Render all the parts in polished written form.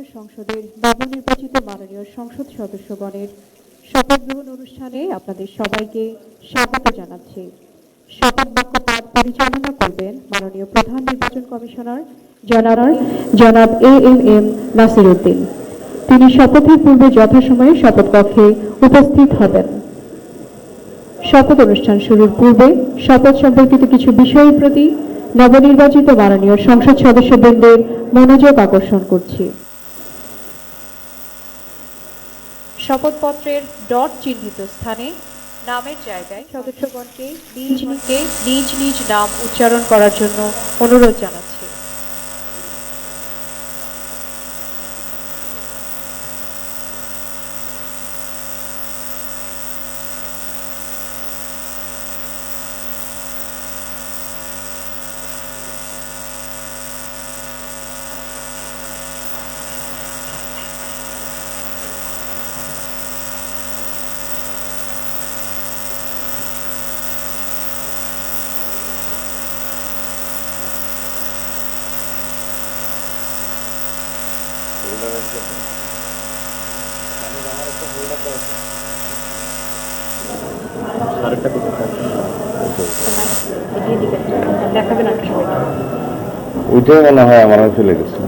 জাতীয় সংসদের নবনির্বাচিত মাননীয় সংসদ সদস্যগণের শপথ গ্রহণ অনুষ্ঠানে আপনাদের সবাইকে স্বাগত জানাচ্ছি। শপথ বাক্য পাঠ পরিচালনা করবেন মাননীয় প্রধান নির্বাচন কমিশনার জনাব এএম নাসির উদ্দিন। তিনি শপথের পূর্বে যথাসময়ে শপথ কক্ষে উপস্থিত হবেন। শপথ অনুষ্ঠান শুরুর পূর্বে শপথ সম্পর্কিত কিছু বিষয়ের প্রতি নবনির্বাচিত মাননীয় সংসদ সদস্যবৃন্দের মনোযোগ আকর্ষণ করছি। শপথপত্রের ডট চিহ্নিত স্থানে নামের জায়গায় সদস্যগণকে নিজ নিজ নাম উচ্চারণ করার জন্য অনুরোধ জানাচ্ছি। ওইটাই মনে হয় আমার ফেলে গেছে।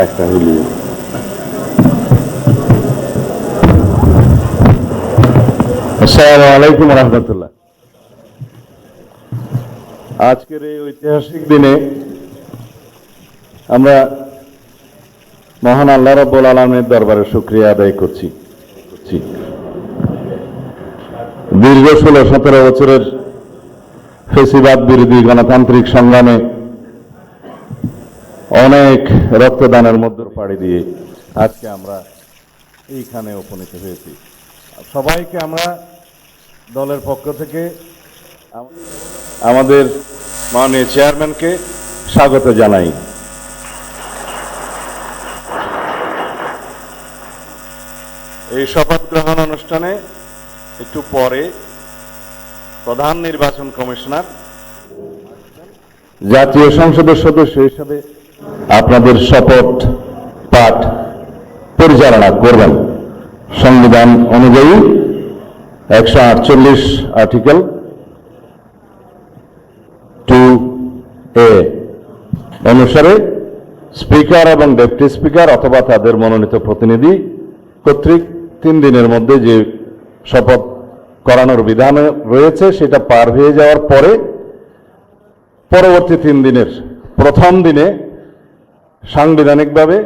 একটা হইলি আসসালামু আলাইকুম রহমতুল্লাহ। আজকের এই ঐতিহাসিক দিনে আমরা মহান আল্লাহ রাব্বুল আলামিনের দরবারে শুকরিয়া আদায় করছি। দীর্ঘ 16-17 বছরের ফেসিবাদ বিরোধী গণতান্ত্রিক সংগ্রামে অনেক রক্তদানের মধ্যে পাড়ি দিয়ে আজকে আমরা এইখানে উপনীত হয়েছি। সবাইকে আমরা দলের পক্ষ থেকে আমাদের মাননীয় চেয়ারম্যানকে স্বাগত জানাই। এই শপথ গ্রহণ অনুষ্ঠানে একটু পরে প্রধান নির্বাচন কমিশনার জাতীয় সংসদের সদস্য হিসেবে আপনাদের শপথ পাঠ পরিচালনা করবেন। সংবিধান অনুযায়ী 148 আর্টিকেল 2A অনুসারে স্পিকার এবং ডেপুটি স্পিকার অথবা তাদের মনোনীত প্রতিনিধি কর্তৃক 3 দিনের মধ্যে যে শপথ করানোর বিধান রয়েছে সেটা পার হয়ে যাওয়ার পরে পরবর্তী 3 দিনের প্রথম দিনে সাংবিধানিকভাবে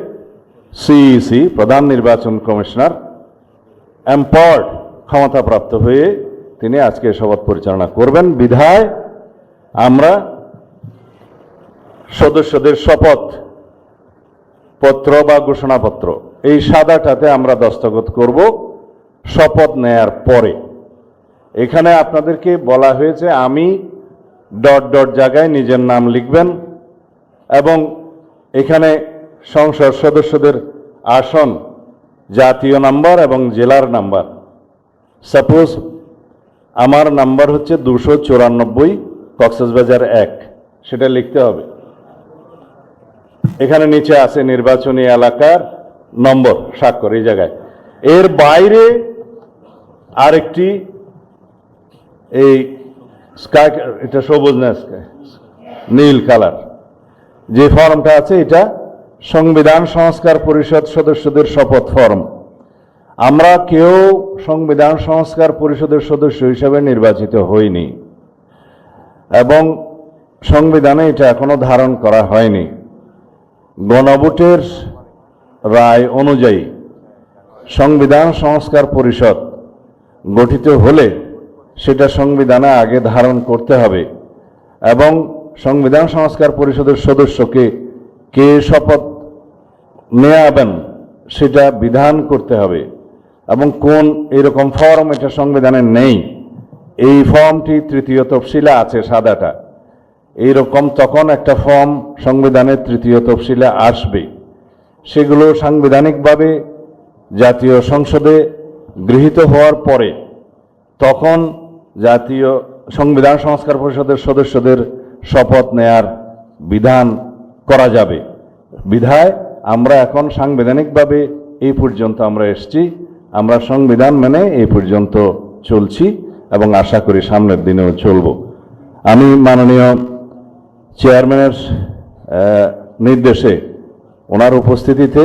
সিইসি প্রধান নির্বাচন কমিশনার এম্পাওয়ার্ড ক্ষমতাপ্রাপ্ত হয়ে তিনি আজকে শপথ পরিচালনা করবেন। বিধায় আমরা সদস্যদের শপথ পত্র বা ঘোষণাপত্র এই সাদাটাতে আমরা দস্তখত করব শপথ নেয়ার পরে। এখানে আপনাদেরকে বলা হয়েছে আমি ডট ডট জায়গায় নিজের নাম লিখবেন এবং এখানে সংসদ সদস্যদের আসন, জাতীয় নাম্বার এবং জেলার নাম্বার। সাপোজ আমার নাম্বার হচ্ছে 294 কক্সবাজার 1, সেটা লিখতে হবে। এখানে নিচে আছে নির্বাচনী এলাকার নম্বর, স্বাক্ষর এই জায়গায়। এর বাইরে আরেকটি এই স্কাই, এটা সবুজ না স্কাই, নীল কালার যে ফর্মটা আছে এটা সংবিধান সংস্কার পরিষদ সদস্যদের শপথ ফর্ম। আমরা কেউ সংবিধান সংস্কার পরিষদের সদস্য হিসেবে নির্বাচিত হইনি এবং সংবিধানে এটা এখনো ধারণ করা হয়নি। গণভোটের রায় অনুযায়ী সংবিধান সংস্কার পরিষদ গঠিত হলে সেটা সংবিধানে আগে ধারণ করতে হবে এবং সংবিধান সংস্কার পরিষদের সদস্যকে কে শপথ নেয়াবেন সেটা বিধান করতে হবে এবং কোন এরকম ফর্ম এটা সংবিধানে নেই। এই ফর্মটি 3য় তফসিলে আছে সাদাটা, এইরকম তখন একটা ফর্ম সংবিধানের 3য় তফসিলে আসবে। সেগুলো সাংবিধানিকভাবে জাতীয় সংসদে গৃহীত হওয়ার পরে তখন জাতীয় সংবিধান সংস্কার পরিষদের সদস্যদের শপথ নেয়ার বিধান করা যাবে। বিধায় আমরা এখন সাংবিধানিকভাবে এই পর্যন্ত আমরা এসেছি, আমরা সংবিধান মেনে এই পর্যন্ত চলছি এবং আশা করি সামনের দিনেও চলব। আমি মাননীয় চেয়ারম্যানের নির্দেশে ওনার উপস্থিতিতে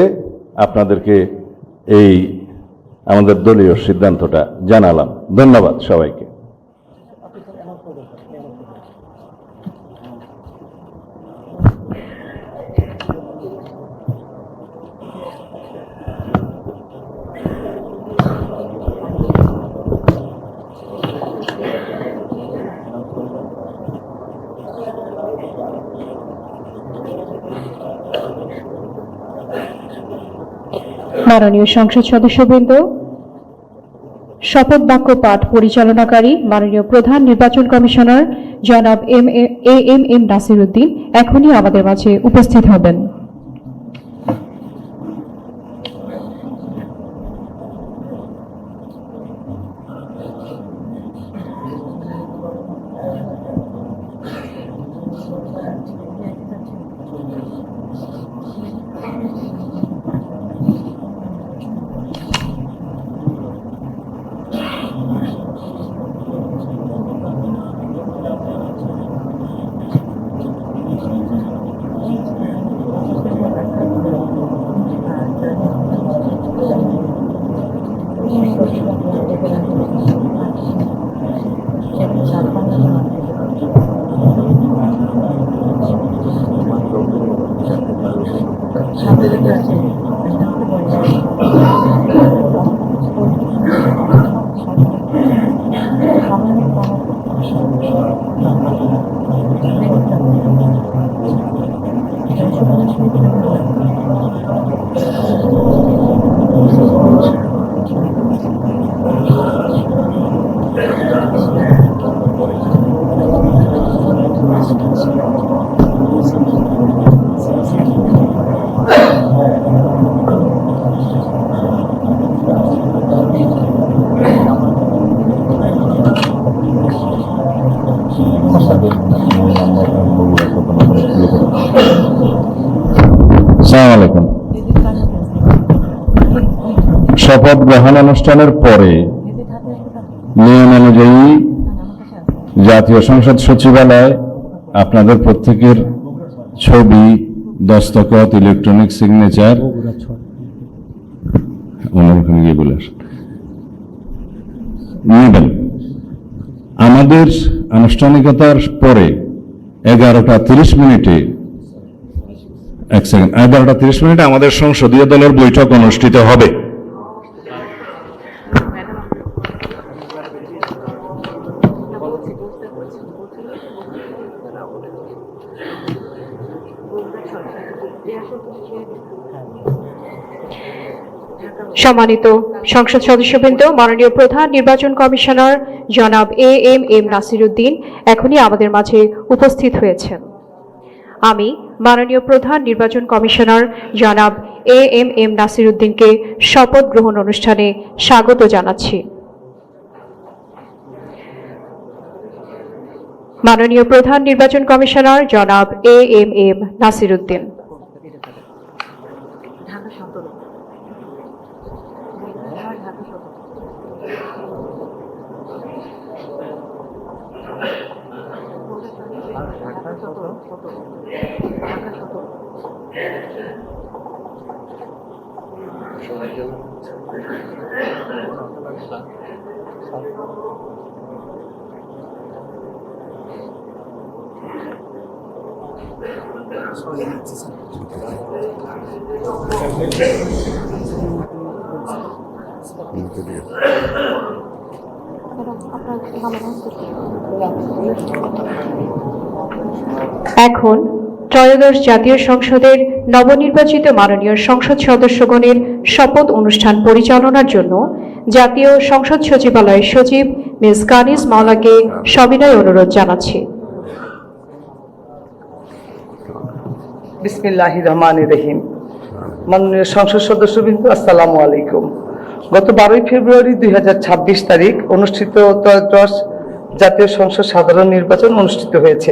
আপনাদেরকে এই আমাদের দলীয় সিদ্ধান্তটা জানালাম। ধন্যবাদ সবাইকে। মাননীয় সংসদ সদস্যবৃন্দ, শপথ বাক্য পাঠ পরিচালনাকারী মাননীয় প্রধান নির্বাচন কমিশনার জনাব এম নাসির উদ্দিন এখনই আমাদের মাঝে উপস্থিত হবেন। আসসালামু আলাইকুম। শপথ গ্রহণ অনুষ্ঠানের পরে নিয়ম অনুযায়ী জাতীয় সংসদ সচিবালয় আপনাদের প্রত্যেকের ছবি, দস্তখত, ইলেকট্রনিক সিগনেচার নেবেন। আমাদের আনুষ্ঠানিকতার পরে 11:30 আমাদের সংসদীয় দলের বৈঠক অনুষ্ঠিত হবে। সম্মানিত সংসদ সদস্যবৃন্দ, মাননীয় প্রধান নির্বাচন কমিশনার জনাব এম নাসির উদ্দিন এখনই আমাদের মাঝে উপস্থিত হয়েছেন। আমি মাননীয় প্রধান নির্বাচন কমিশনার জনাব এম নাসির উদ্দিনকে শপথ গ্রহণ অনুষ্ঠানে স্বাগত জানাচ্ছি। মাননীয় প্রধান নির্বাচন কমিশনার জনাব এম নাসির উদ্দিন। এখন ত্রয়োদশ জাতীয় সংসদের নবনির্বাচিত মাননীয় সংসদ সদস্যগণের শপথ অনুষ্ঠান পরিচালনার জন্য জাতীয় সংসদ সচিবালয়ের সচিব মিস কানিজ মাওলাকে সবিনয় অনুরোধ জানাচ্ছি। বিসমিল্লাহির রহমানির রহিম। মাননীয় সংসদ সদস্যবৃন্দ, আসসালামু আলাইকুম। গত 12 ফেব্রুয়ারি 2026 তারিখ অনুষ্ঠিত ত্রয়োদশ জাতীয় সংসদ সাধারণ নির্বাচন অনুষ্ঠিত হয়েছে।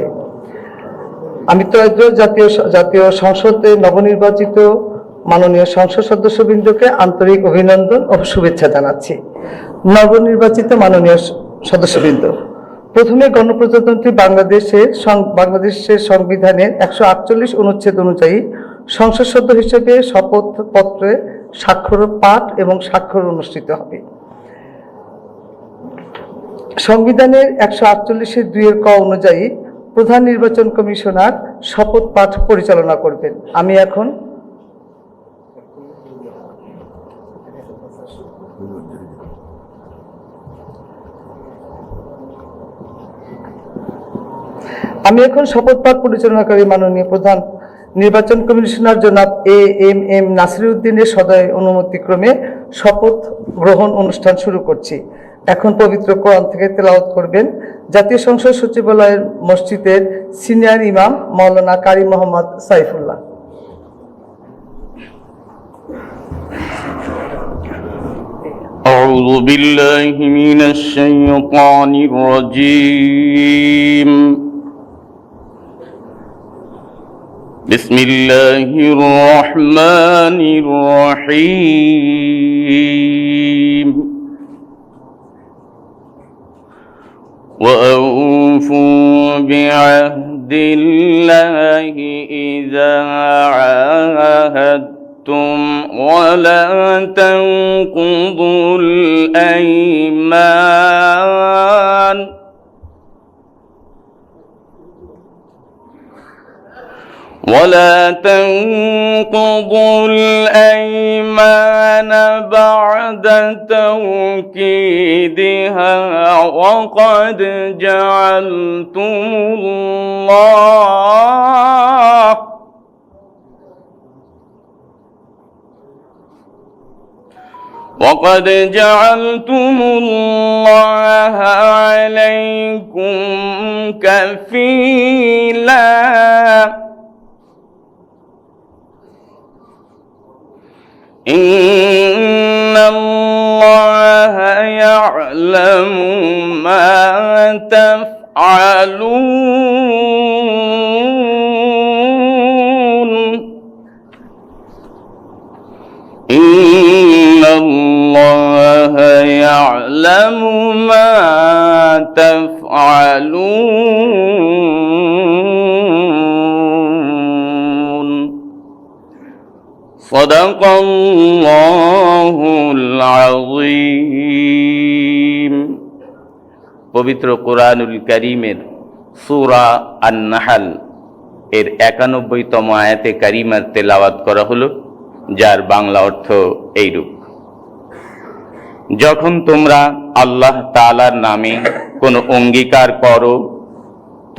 আমি ত্রয়োদশ জাতীয় সংসদে নবনির্বাচিত মাননীয় সংসদ সদস্যবৃন্দকে আন্তরিক অভিনন্দন ও শুভেচ্ছা জানাচ্ছি। নবনির্বাচিত মাননীয় সদস্যবৃন্দ, প্রথমে গণপ্রজাতন্ত্রী বাংলাদেশের সংবিধানের 148 অনুচ্ছেদ অনুযায়ী সংসদ সদস্য হিসেবে শপথপত্রে স্বাক্ষর পাঠ এবং স্বাক্ষর অনুষ্ঠিত হবে। সংবিধানের 148(2) ক অনুযায়ী প্রধান নির্বাচন কমিশনার শপথ পাঠ পরিচালনা করবেন। আমি এখন শপথ পাঠ পরিচালনাকারী মাননীয় প্রধান নির্বাচন কমিশনার জনাব এম নাসিরউদ্দিনের সদয় অনুমতিক্রমে শপথ গ্রহণ অনুষ্ঠান শুরু করছি। এখন পবিত্র কোরআন থেকে তেলাওয়াত করবেন জাতীয় সংসদ সচিবালয়ের মসজিদের সিনিয়র ইমাম মাওলানা কারি মোহাম্মদ সাইফুল্লাহ। أعوذ بالله من الشيطان الرجيم. بسم الله الرحمن الرحيم. وأوفوا بعهد الله إذا عاهدتم ولا تنقضوا الأيمان بعد توكيدها وقد جعلتم الله عليكم كفيلا إن الله يعلم ما تفعلون. إن الله يعلم ما تفعلون. صدق الله العظيم. পবিত্র কোরআনুল কারীমের সূরা আন-নাহল এর 91তম আয়াতে কারিমার তেলাওয়াত করা হলো, যার বাংলা অর্থ এইরূপ: যখন তোমরা আল্লাহ তাআলার নামে কোনো অঙ্গীকার করো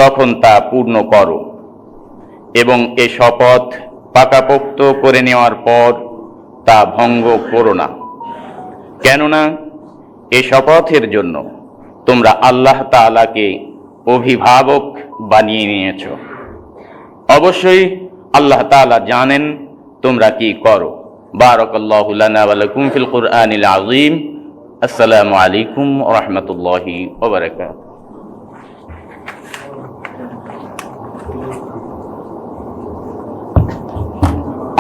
তখন তা পূর্ণ করো এবং এ শপথ পাকাপোক্ত করে নেওয়ার পর তা ভঙ্গ করো না, কেননা এ শপথের জন্য তোমরা আল্লাহ তাআলাকে অভিভাবক বানিয়ে নিয়েছ। অবশ্যই আল্লাহ তাআলা জানেন তোমরা কি করো। বারাকাল্লাহু লানা ওয়া লাকুম ফিল কুরআনিল আযীম। আসসালামু আলাইকুম ওয়া রাহমাতুল্লাহি ওয়া বারাকাতুহু।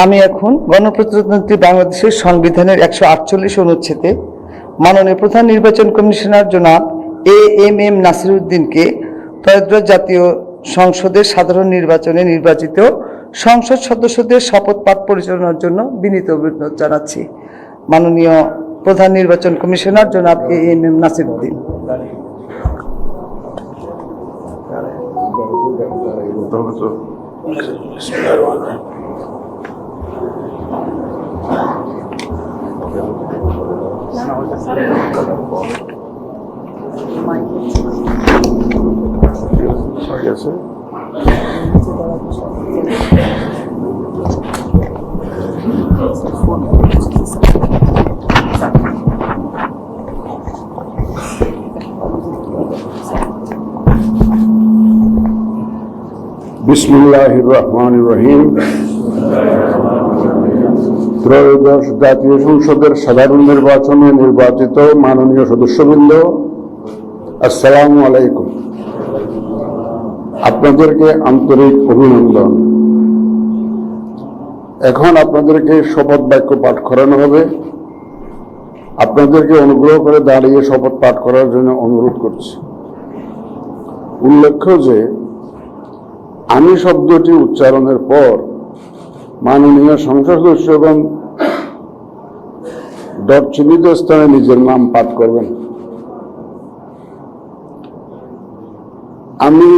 আমি এখন গণপ্রজাতন্ত্রী বাংলাদেশের সংবিধানের 148 অনুচ্ছেদে মাননীয় প্রধান নির্বাচন কমিশনার জনাব এম নাসিরউদ্দিনকে ত্রয়োদশ জাতীয় সংসদের সাধারণ নির্বাচনে নির্বাচিত সংসদ সদস্যদের শপথ পাঠ পরিচালনার জন্য বিনীত অনুরোধ জানাচ্ছি। মাননীয় প্রধান নির্বাচন কমিশনার জনাব এম নাসিরউদ্দিন। বিসমিল্লাহির রহমানির রহিম। ত্রয়োদশ জাতীয় সংসদের সাধারণ নির্বাচনে নির্বাচিত মাননীয় সদস্যবৃন্দ, আসসালামু আলাইকুম। আপনাদেরকে আন্তরিক অভিনন্দন। এখন আপনাদেরকে শপথ বাক্য পাঠ করানো হবে। আপনাদেরকে অনুগ্রহ করে দাঁড়িয়ে শপথ পাঠ করার জন্য অনুরোধ করছি। উল্লেখ্য যে আমি শব্দটি উচ্চারণের পর মাননীয় সংসদ সদস্যগণ ডট চিহ্নিত স্থানে নিজের নাম পাঠ করবেন। আমি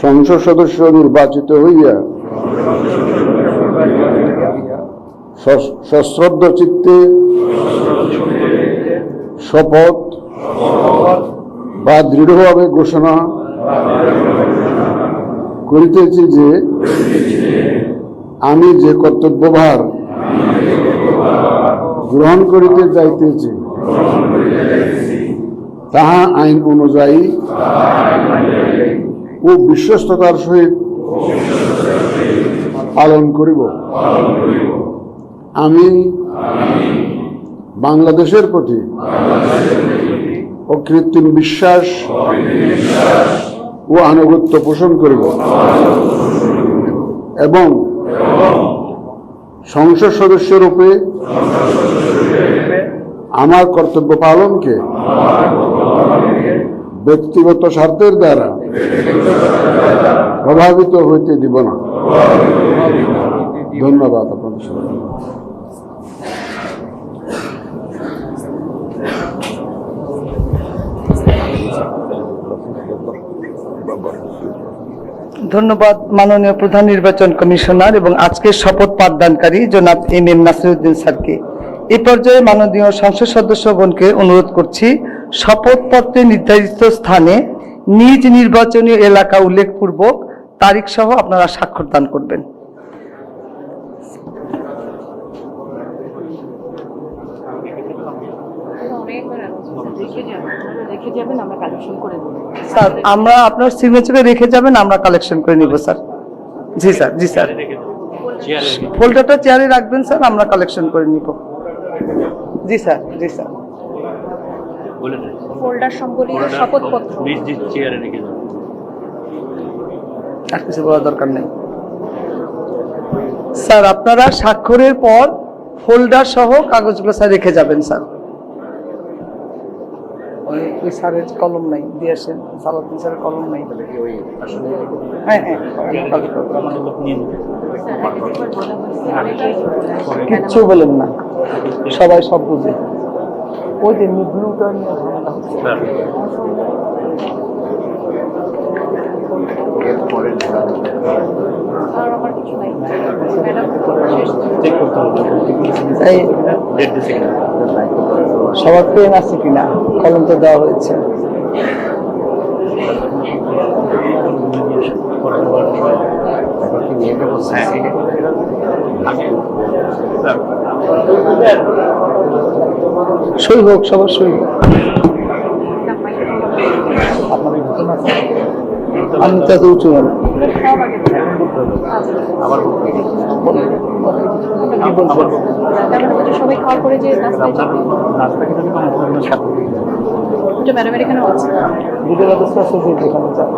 সংসদ সদস্য নির্বাচিত হইয়া সশ্রদ্ধ চিত্তে শপথ বা দৃঢ়ভাবে ঘোষণা করিতেছি যে আমি যে কর্তব্যভার গ্রহণ করিতে যাইতেছি তাহা আইন অনুযায়ী ও বিশ্বস্ততার সহিত পালন করিব। আমি বাংলাদেশের প্রতি অকৃত্রিম বিশ্বাস ও আনুগত্য পোষণ করিব এবং সংসদ সদস্য রূপে আমার কর্তব্য পালনকে ব্যক্তিগত স্বার্থের দ্বারা প্রভাবিত হইতে দিব না। ধন্যবাদ আপনাদের সবাই। ধন্যবাদ মাননীয় প্রধান নির্বাচন কমিশনার এবং আজকের শপথ পাঠদানকারী জনাব MM নাসিরউদ্দিন স্যারকে। এই পর্যায়ে মাননীয় সংসদ সদস্যগণকে অনুরোধ করছি শপথপত্রে নির্ধারিত স্থানে নিজ নির্বাচনী এলাকা উল্লেখপূর্বক তারিখ সহ আপনারা স্বাক্ষর দান করবেন। স্যার আমরা আপনার সিগনেচারে রেখে যাবেন, আমরা কালেকশন করে নিব স্যার। জি স্যার, জি স্যার, ফোল্ডারটা চেয়ারে রাখবেন স্যার, আমরা কালেকশন করে নিব। জি স্যার, জি স্যার। ফোল্ডার সম্বলিত শপথপত্র আর কিছু বলার দরকার নেই স্যার। আপনারা স্বাক্ষরের পর ফোল্ডার সহ কাগজগুলো স্যার রেখে যাবেন স্যার। ওই স্যারের কলম নাই, দিয়ে আসেন। সালাউদ্দিন স্যারের কলম নাই। হ্যাঁ হ্যাঁ, কিচ্ছু বলেন না, সবাই সব বুঝে। ওই যে ব্লুটা নিয়ে ঝামেলা হচ্ছে। আর আমার কিছু নাই ম্যাডাম। এই সবার পেন আছে কিনা? কলম তো দেওয়া হয়েছে। সই হোক, সবার সই হোক। আমি তো এত উঁচু না। সবাই খাওয়ার পরে যে নাস্তায় যাবে, ওটা ম্যাডামের এখানেও আছে। দুটো ব্যবস্থা আছে যেখানে যাবে।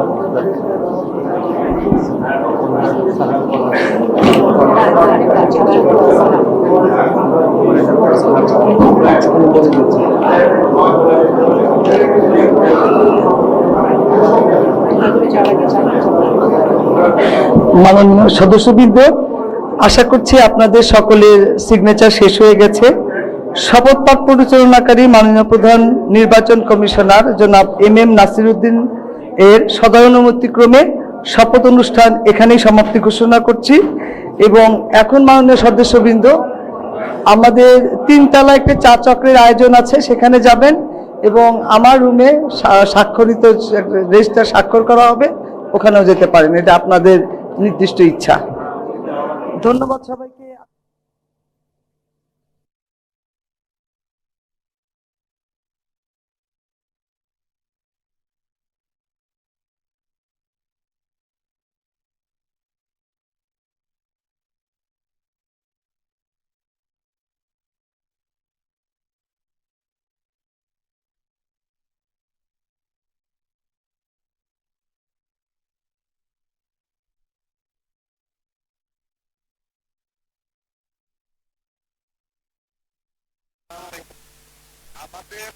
মাননীয় সদস্যবৃন্দ, আশা করছি আপনাদের সকলের সিগনেচার শেষ হয়ে গেছে। শপথ পাঠ পরিচালনাকারী মাননীয় প্রধান নির্বাচন কমিশনার জনাব MM নাসিরউদ্দিন এর সদয়ানুমতিক্রমে শপথ অনুষ্ঠান এখানেই সমাপ্তি ঘোষণা করছি। এবং এখন মাননীয় সদস্যবৃন্দ, আমাদের 3 তলা একটা চা চক্রের আয়োজন আছে, সেখানে যাবেন এবং আমার রুমে স্বাক্ষরিত রেজিস্টার স্বাক্ষর করা হবে, ওখানেও যেতে পারেন। এটা আপনাদের নির্দিষ্ট ইচ্ছা। ধন্যবাদ সবাইকে। আমাদের